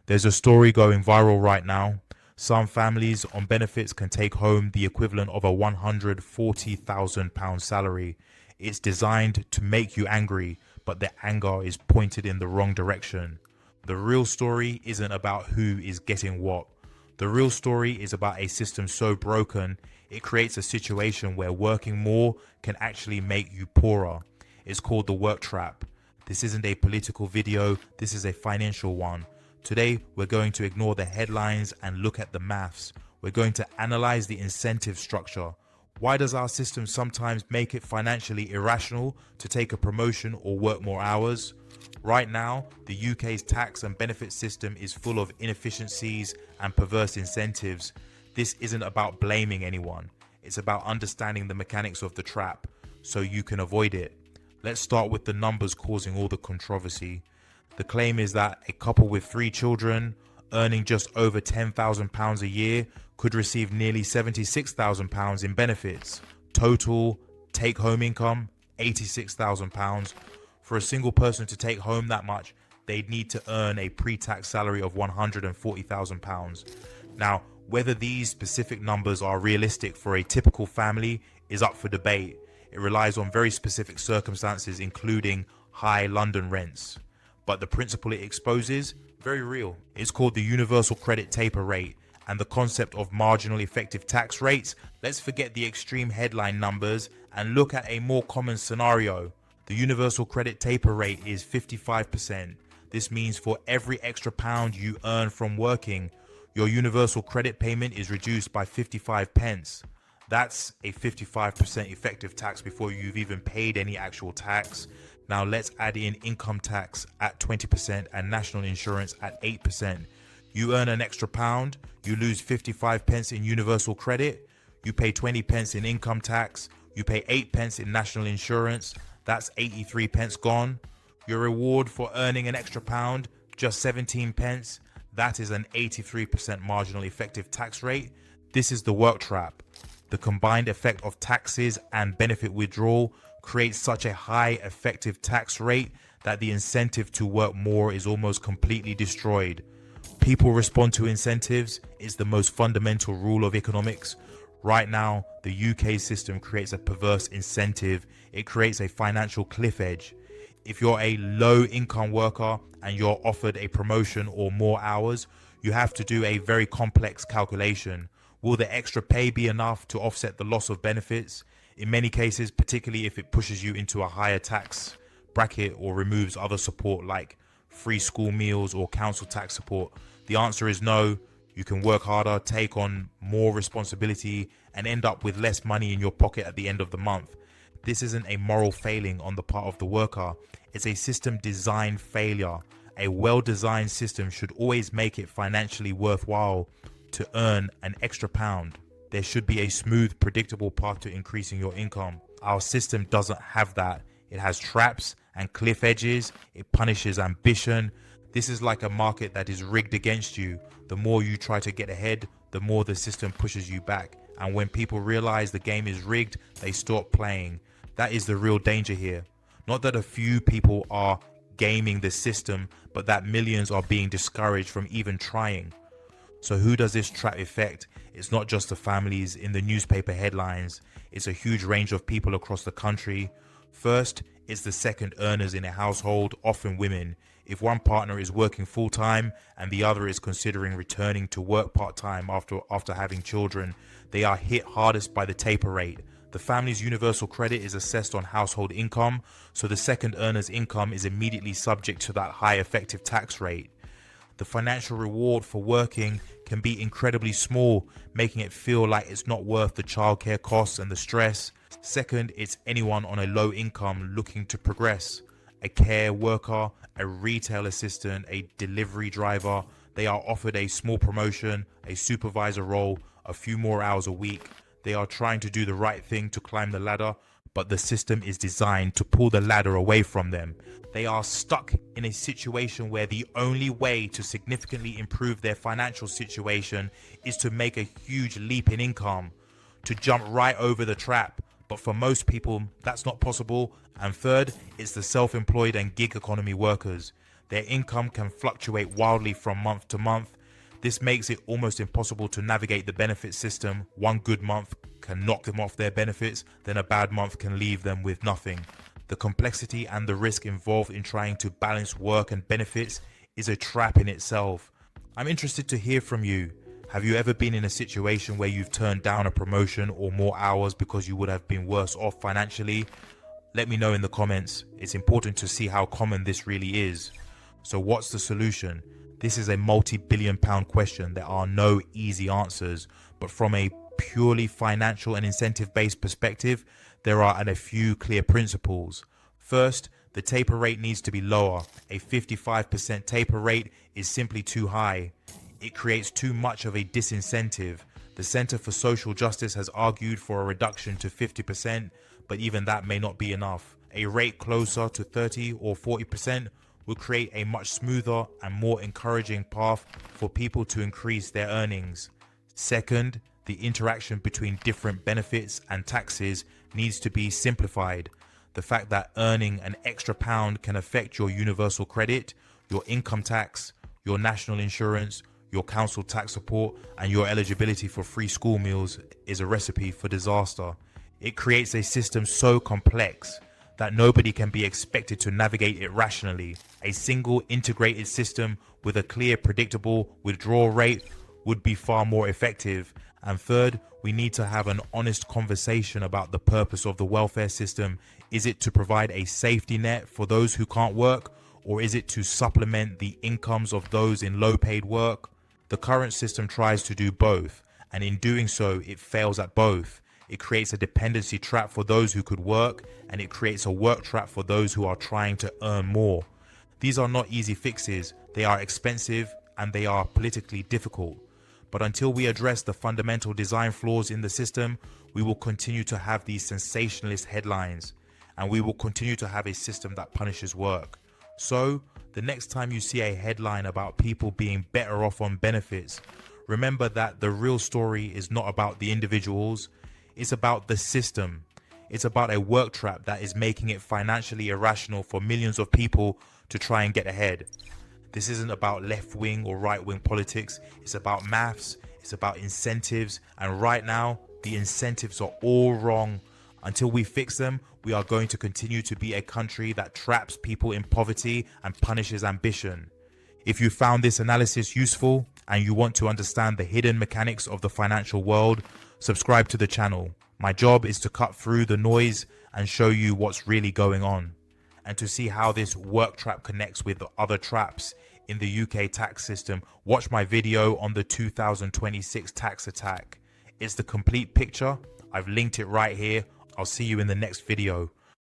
There's a story going viral right now. Some families on benefits can take home the equivalent of a £140,000 salary. It's designed to make you angry, but the anger is pointed in the wrong direction. The real story isn't about who is getting what. The real story is about a system so broken, it creates a situation where working more can actually make you poorer. It's called the work trap. This isn't a political video, this is a financial one. Today, we're going to ignore the headlines and look at the maths. We're going to analyze the incentive structure. Why does our system sometimes make it financially irrational to take a promotion or work more hours? Right now, the UK's tax and benefit system is full of inefficiencies and perverse incentives. This isn't about blaming anyone. It's about understanding the mechanics of the trap so you can avoid it. Let's start with the numbers causing all the controversy. The claim is that a couple with 3 children earning just over £10,000 a year could receive nearly £76,000 in benefits. Total take-home income, £86,000. For a single person to take home that much, they'd need to earn a pre-tax salary of £140,000. Now, whether these specific numbers are realistic for a typical family is up for debate. It relies on very specific circumstances, including high London rents. But the principle it exposes, very real. It's called the universal credit taper rate, and the concept of marginal effective tax rates. Let's forget the extreme headline numbers and look at a more common scenario. The universal credit taper rate is 55%. This means for every extra pound you earn from working, your universal credit payment is reduced by 55 pence. That's a 55% effective tax before you've even paid any actual tax. Now let's add in income tax at 20% and national insurance at 8%. You earn an extra pound, you lose 55 pence in universal credit, you pay 20 pence in income tax, you pay 8 pence in national insurance, that's 83 pence gone. Your reward for earning an extra pound, just 17 pence, that is an 83% marginal effective tax rate. This is the work trap. The combined effect of taxes and benefit withdrawal creates such a high effective tax rate that the incentive to work more is almost completely destroyed. People respond to incentives. It's the most fundamental rule of economics. Right now, the UK system creates a perverse incentive. It creates a financial cliff edge. If you're a low income worker and you're offered a promotion or more hours, you have to do a very complex calculation. Will the extra pay be enough to offset the loss of benefits? In many cases, particularly if it pushes you into a higher tax bracket or removes other support like free school meals or council tax support, the answer is no. You can work harder, take on more responsibility, and end up with less money in your pocket at the end of the month. This isn't a moral failing on the part of the worker. It's a system design failure. A well-designed system should always make it financially worthwhile to earn an extra pound. There should be a smooth, predictable path to increasing your income. Our system doesn't have that. It has traps and cliff edges. It punishes ambition. This is like a market that is rigged against you. The more you try to get ahead, the more the system pushes you back. And when people realize the game is rigged, they stop playing. That is the real danger here. Not that a few people are gaming the system, but that millions are being discouraged from even trying. So who does this trap affect? It's not just the families in the newspaper headlines. It's a huge range of people across the country. First, it's the second earners in a household, often women. If one partner is working full-time and the other is considering returning to work part-time after having children, they are hit hardest by the taper rate. The family's universal credit is assessed on household income, so the second earner's income is immediately subject to that high effective tax rate. The financial reward for working can be incredibly small, making it feel like it's not worth the childcare costs and the stress. Second, it's anyone on a low income looking to progress. A care worker, a retail assistant, a delivery driver. They are offered a small promotion, a supervisor role, a few more hours a week. They are trying to do the right thing to climb the ladder, but the system is designed to pull the ladder away from them. They are stuck in a situation where the only way to significantly improve their financial situation is to make a huge leap in income, to jump right over the trap. But for most people, that's not possible. And third, it's the self-employed and gig economy workers. Their income can fluctuate wildly from month to month. This makes it almost impossible to navigate the benefit system. One good month can knock them off their benefits, then a bad month can leave them with nothing. The complexity and the risk involved in trying to balance work and benefits is a trap in itself. I'm interested to hear from you. Have you ever been in a situation where you've turned down a promotion or more hours because you would have been worse off financially? Let me know in the comments. It's important to see how common this really is. So what's the solution? This is a multi-billion-pound question. There are no easy answers, but from a purely financial and incentive-based perspective, there are a few clear principles. First, the taper rate needs to be lower. A 55% taper rate is simply too high. It creates too much of a disincentive. The Center for Social Justice has argued for a reduction to 50%, but even that may not be enough. A rate closer to 30 or 40% would create a much smoother and more encouraging path for people to increase their earnings. Second, the interaction between different benefits and taxes needs to be simplified. The fact that earning an extra pound can affect your universal credit, your income tax, your national insurance, your council tax support, and your eligibility for free school meals is a recipe for disaster. It creates a system so complex that nobody can be expected to navigate it rationally. A single integrated system with a clear, predictable withdrawal rate would be far more effective. And third, we need to have an honest conversation about the purpose of the welfare system. Is it to provide a safety net for those who can't work, or is it to supplement the incomes of those in low-paid work? The current system tries to do both, and in doing so, it fails at both. It creates a dependency trap for those who could work, and it creates a work trap for those who are trying to earn more. These are not easy fixes. They are expensive and they are politically difficult. But until we address the fundamental design flaws in the system, we will continue to have these sensationalist headlines, and we will continue to have a system that punishes work. So, the next time you see a headline about people being better off on benefits, remember that the real story is not about the individuals, it's about the system. It's about a work trap that is making it financially irrational for millions of people to try and get ahead. This isn't about left-wing or right-wing politics. It's about maths. It's about incentives. And right now, the incentives are all wrong. Until we fix them, we are going to continue to be a country that traps people in poverty and punishes ambition. If you found this analysis useful and you want to understand the hidden mechanics of the financial world, subscribe to the channel. My job is to cut through the noise and show you what's really going on, and to see how this work trap connects with the other traps in the UK tax system. Watch my video on the 2026 tax attack. It's the complete picture. I've linked it right here. I'll see you in the next video.